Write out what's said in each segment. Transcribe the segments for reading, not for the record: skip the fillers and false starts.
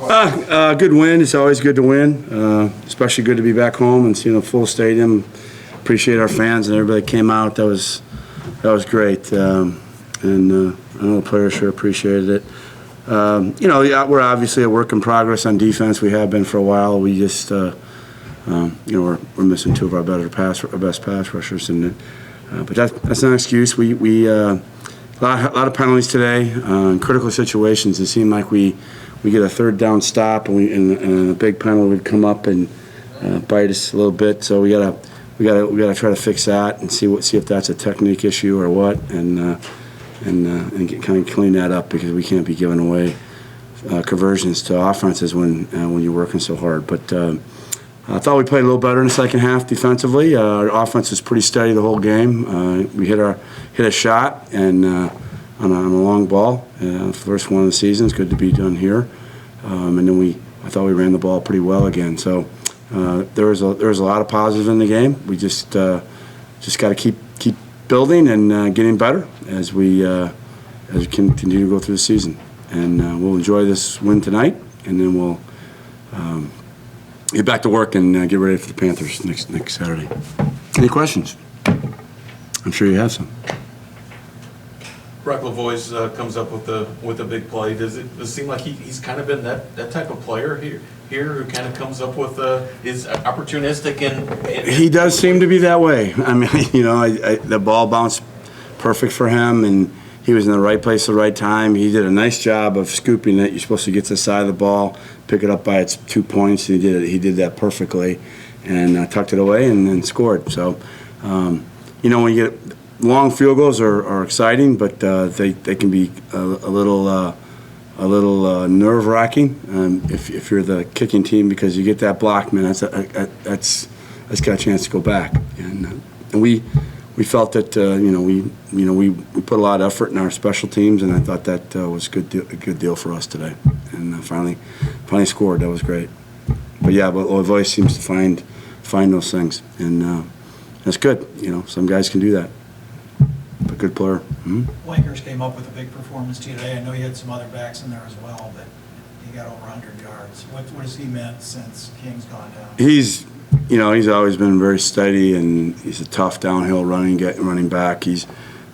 Good win. It's always good to win, especially good to be back home and seeing a full stadium. Appreciate our fans and everybody that came out. That was great, and I know the players sure appreciated it. We're obviously a work in progress on defense. We have been for a while. We just, we're missing two of our best pass rushers, but that's not an excuse. We a lot of penalties today in critical situations. It seemed like we get a third down stop and a big penalty would come up and bite us a little bit. So we gotta try to fix that and see if that's a technique issue or what, and kind of clean that up, because we can't be giving away conversions to offenses when you're working so hard. But I thought we played a little better in the second half defensively. Our offense was pretty steady the whole game. We hit a shot and on a long ball, first one of the season. It's good to be done here. And then I thought we ran the ball pretty well again. So there was a lot of positive in the game. We just got to keep building and getting better as we continue to go through the season. And we'll enjoy this win tonight, and then we'll get back to work and get ready for the Panthers next Saturday. Any questions? I'm sure you have some. Brock LaVoise comes up with a big play. Does it seem like he's kind of been that type of player here who kind of comes up with is opportunistic and he does seem to be that way. I mean, the ball bounced perfect for him, and he was in the right place at the right time. He did a nice job of scooping it. You're supposed to get to the side of the ball, pick it up by its 2 points, and he did that perfectly, and tucked it away and then scored. So, when you get long field goals are exciting, but they can be a little nerve-wracking if you're the kicking team, because you get that block, man. That's got a chance to go back, and we felt that we put a lot of effort in our special teams, and I thought that was a good deal for us today, and finally scored. That was great. But LaVoise seems to find those things, and that's good. Some guys can do that. But good player. Mm-hmm. Wenkers came up with a big performance today. I know you had some other backs in there as well, but he got over 100 yards. What has he meant since King's gone down? He's always been very steady, and he's a tough downhill running back. He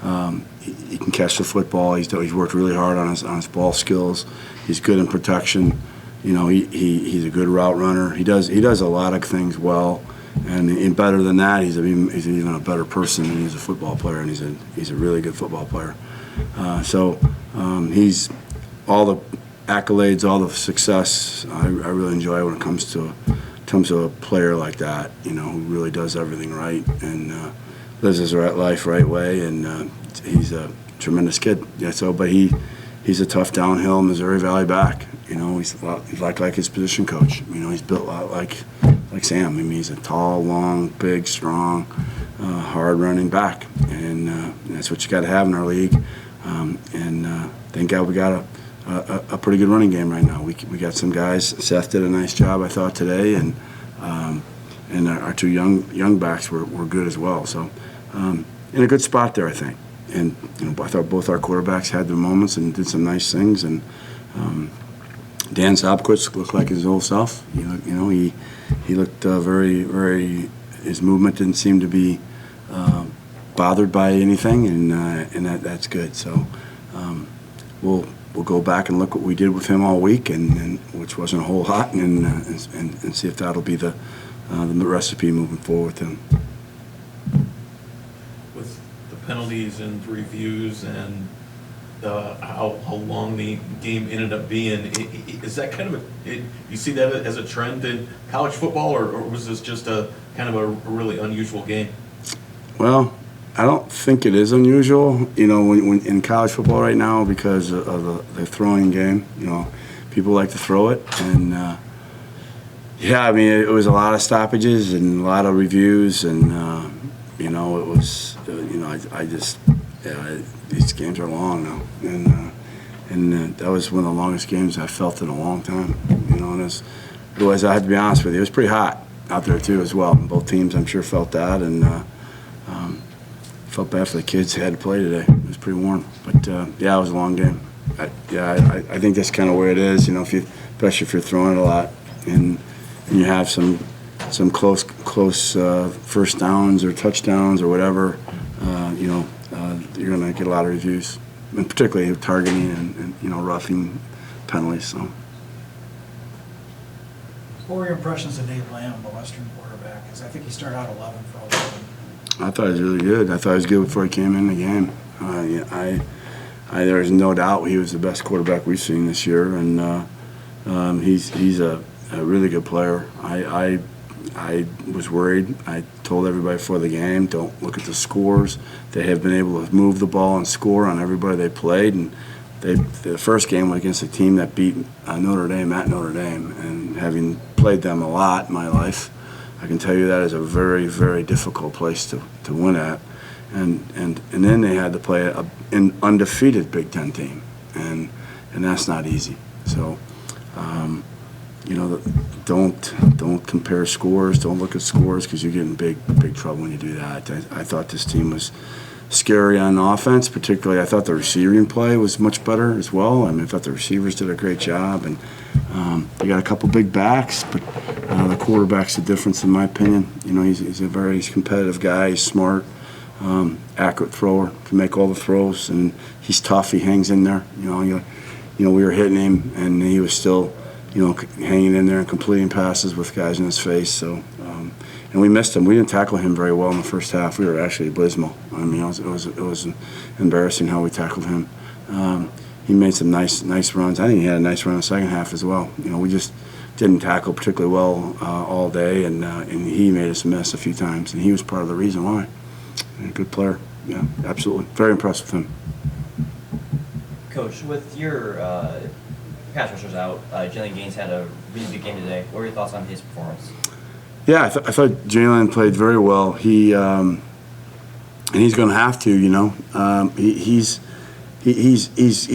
can catch the football. He's worked really hard on his ball skills. He's good in protection. He's a good route runner. He does a lot of things well. And better than that, he's even a better person, and he's a football player, and he's a really good football player. He's all the accolades, all the success. I really enjoy when it comes to a player like that, who really does everything right and lives his life right way. And he's a tremendous kid. Yeah. But he's a tough downhill Missouri Valley back. He's like his position coach. He's built a lot like Sam. I mean, he's a tall, long, big, strong, hard-running back, and that's what you got to have in our league. Thank God we got a pretty good running game right now. We got some guys. Seth did a nice job, I thought, today, and our two young backs were good as well. So in a good spot there, I think. And I thought both our quarterbacks had their moments and did some nice things. And Dan Sobkowitz looked like his old self. He looked very, very. His movement didn't seem to be bothered by anything, and that's good. So we'll go back and look what we did with him all week, and which wasn't a whole lot, and see if that'll be the recipe moving forward with him. With the penalties and reviews and how long the game ended up being, is that kind of you see that as a trend in college football, or was this just a kind of a really unusual game? Well, I don't think it is unusual, when in college football right now, because of the throwing game. People like to throw it, and it was a lot of stoppages and a lot of reviews, and it was these games are long now, and that was one of the longest games I felt in a long time. It was. I have to be honest with you, it was pretty hot out there too as well. Both teams, I'm sure, felt that, and felt bad for the kids who had to play today. It was pretty warm, but it was a long game. I think that's kind of where it is. Especially if you're throwing it a lot, and you have some close first downs or touchdowns or whatever. You're going to get a lot of reviews, and particularly targeting and roughing penalties. So. What were your impressions of Dave Lamb, the Western quarterback? Because I think he started out 11 for 11. I thought he was really good. I thought he was good before he came in the game. There's no doubt he was the best quarterback we've seen this year, and he's a really good player. I was worried. I told everybody before the game, don't look at the scores. They have been able to move the ball and score on everybody they played, and the first game went against a team that beat Notre Dame at Notre Dame, and having played them a lot in my life, I can tell you that is a very, very difficult place to win at. And then they had to play an undefeated Big Ten team, and that's not easy. So, don't compare scores. Don't look at scores because you get in big trouble when you do that. I thought this team was scary on offense, particularly. I thought the receiving play was much better as well. I thought the receivers did a great job, and they got a couple big backs, but the quarterback's the difference in my opinion. He's a very competitive guy. He's smart, accurate thrower, can make all the throws, and he's tough. He hangs in there. We were hitting him, and he was still, hanging in there and completing passes with guys in his face. So. And we missed him. We didn't tackle him very well in the first half. We were actually abysmal. It was embarrassing how we tackled him. He made some nice runs. I think he had a nice run in the second half as well. We just didn't tackle particularly well all day, and he made us miss a few times, and he was part of the reason why. And a good player. Yeah, absolutely. Very impressed with him. Coach, with your pass rushers out, Jalen Gaines had a really good game today. What were your thoughts on his performance? Yeah, I thought Jalen played very well. And he's going to have to, he's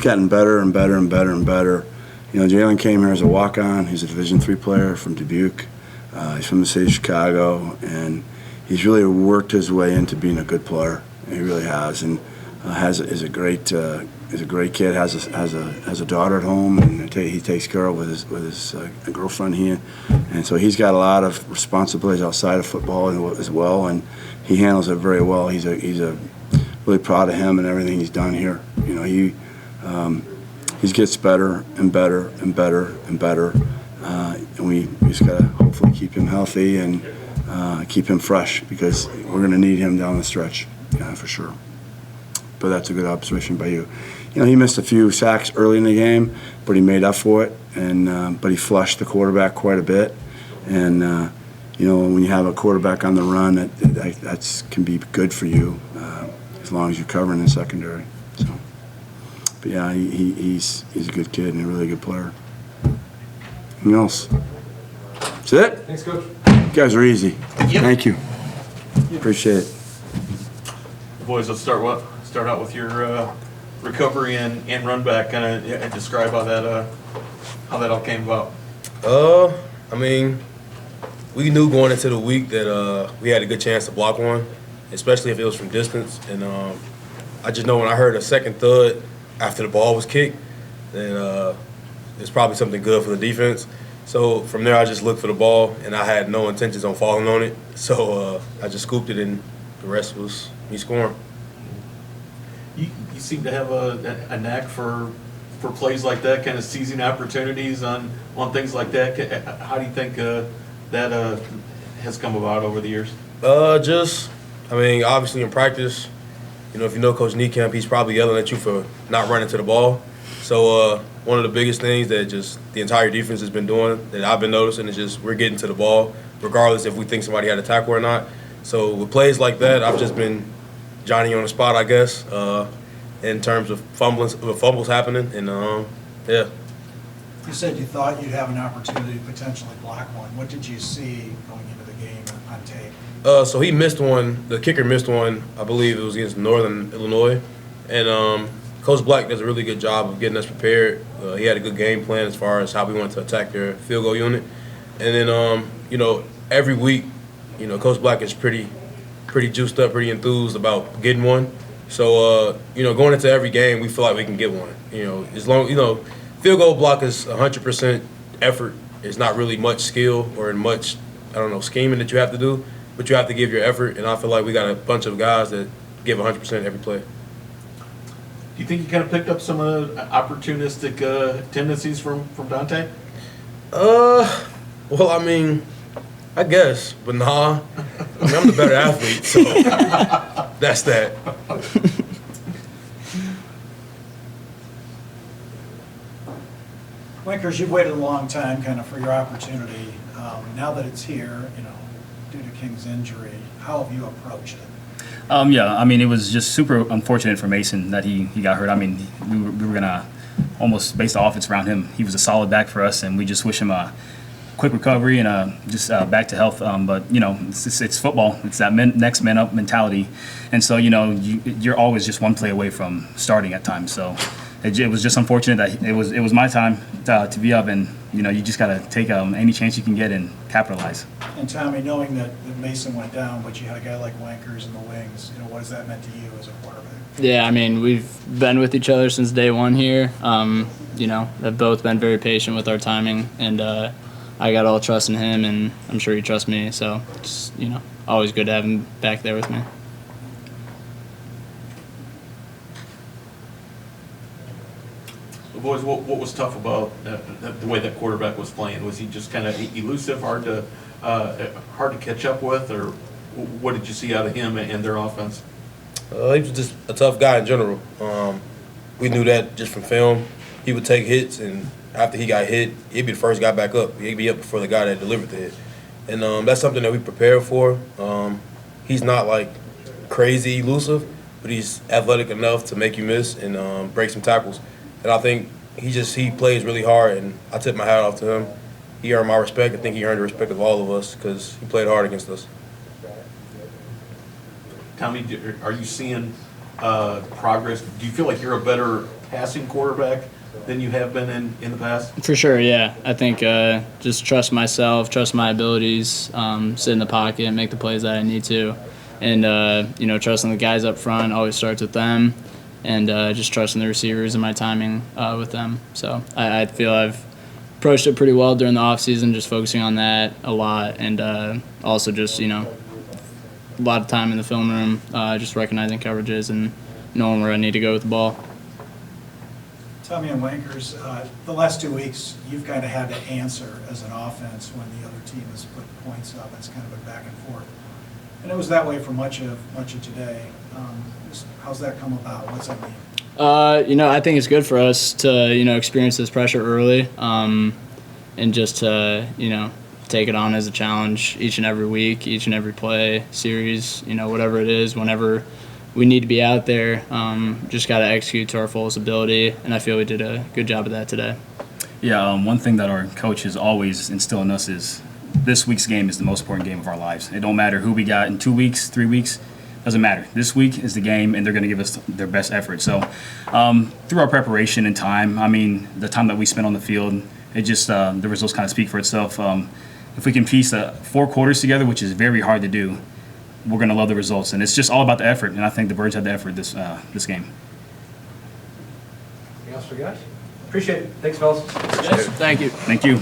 gotten better and better and better and better. Jalen came here as a walk-on. He's a Division III player from Dubuque. He's from the city of Chicago, and he's really worked his way into being a good player. He really has, and is a great kid. Has a daughter at home, and he takes care of with his girlfriend here, and so he's got a lot of responsibilities outside of football as well, and he handles it very well. He's really proud of him and everything he's done here. He gets better and better and better and better, and we just got to hopefully keep him healthy and keep him fresh, because we're going to need him down the stretch, for sure. But that's a good observation by you. He missed a few sacks early in the game, but he made up for it, and but he flushed the quarterback quite a bit. And when you have a quarterback on the run, that can be good for you as long as you're covering the secondary. So, but yeah, he's a good kid and a really good player. Anything else? That's it. Thanks, Coach. You guys are easy. Yep. Thank you. Appreciate it. Boys, let's start out with your recovery and run back. Kind of describe how that all came about. We knew going into the week that we had a good chance to block one, especially if it was from distance. And I just know when I heard a second thud after the ball was kicked, then it's probably something good for the defense. So from there, I just looked for the ball, and I had no intentions on falling on it. So I just scooped it, and the rest was me scoring. You seem to have a knack for plays like that, kind of seizing opportunities on things like that. How do you think that has come about over the years? Obviously in practice, if you know Coach Niekamp, he's probably yelling at you for not running to the ball. So one of the biggest things that just the entire defense has been doing, that I've been noticing, is just we're getting to the ball, regardless if we think somebody had a tackle or not. So with plays like that, I've just been Johnny on the spot, I guess, in terms of fumbles happening. And, yeah. You said you thought you'd have an opportunity to potentially block one. What did you see going into the game on tape? So he missed one. The kicker missed one. I believe it was against Northern Illinois. And Coach Black does a really good job of getting us prepared. He had a good game plan as far as how we wanted to attack their field goal unit. And then, every week, Coach Black is pretty juiced up, pretty enthused about getting one. So, going into every game, we feel like we can get one. As long, field goal block is 100% effort. It's not really much skill or much, scheming that you have to do, but you have to give your effort. And I feel like we got a bunch of guys that give 100% every play. Do you think you kind of picked up some of the opportunistic tendencies from Dante? Well, I guess, but nah. I'm the better athlete, so that's that. Wenkers, you've waited a long time kind of for your opportunity. Now that it's here, due to King's injury, how have you approached it? It was just super unfortunate for Mason that he got hurt. We were going to almost base the offense around him. He was a solid back for us, and we just wish him a quick recovery and just back to health. But it's football. It's that next man up mentality, and so you're always just one play away from starting at times. So it was just unfortunate that it was my time to be up, and you just got to take any chance you can get and capitalize. And Tommy, knowing that Mason went down, but you had a guy like Wenkers in the wings, what has that meant to you as a quarterback? Yeah, we've been with each other since day one here. Have both been very patient with our timing, and I got all trust in him, and I'm sure he trusts me. So, it's, always good to have him back there with me. Boys, what was tough about the way that quarterback was playing? Was he just kind of elusive, hard to catch up with, or what did you see out of him and their offense? He was just a tough guy in general. We knew that just from film. He would take hits, and after he got hit, he'd be the first guy back up. He'd be up before the guy that delivered the hit. And that's something that we prepared for. He's not, crazy elusive, but he's athletic enough to make you miss and break some tackles. And I think he plays really hard, and I tip my hat off to him. He earned my respect. I think he earned the respect of all of us because he played hard against us. Tommy, are you seeing progress? Do you feel like you're a better passing quarterback than you have been in the past? For sure, yeah. I think just trust myself, trust my abilities, sit in the pocket, make the plays that I need to. And, trusting the guys up front always starts with them. And just trusting the receivers and my timing with them. So I feel I've approached it pretty well during the offseason, just focusing on that a lot. And also just, a lot of time in the film room, just recognizing coverages and knowing where I need to go with the ball. Tommy and Wenkers, the last 2 weeks, you've kind of had to answer as an offense when the other team has put points up. It's kind of been back and forth. And it was that way for much of today. How's that come about? What's that mean? I think it's good for us to, experience this pressure early and just to, take it on as a challenge each and every week, each and every play, series, whatever it is, whenever we need to be out there, just got to execute to our fullest ability, and I feel we did a good job of that today. Yeah, one thing that our coach has always instilled in us is this week's game is the most important game of our lives. It don't matter who we got in 2 weeks, 3 weeks, doesn't matter. This week is the game, and they're going to give us their best effort. So through our preparation and time, the time that we spent on the field, it just the results kind of speak for itself. If we can piece 4 quarters together, which is very hard to do, we're going to love the results. And it's just all about the effort, and I think the Birds had the effort this game. Anything else for you guys? Appreciate it. Thanks, fellas. Yes, thank you. Thank you.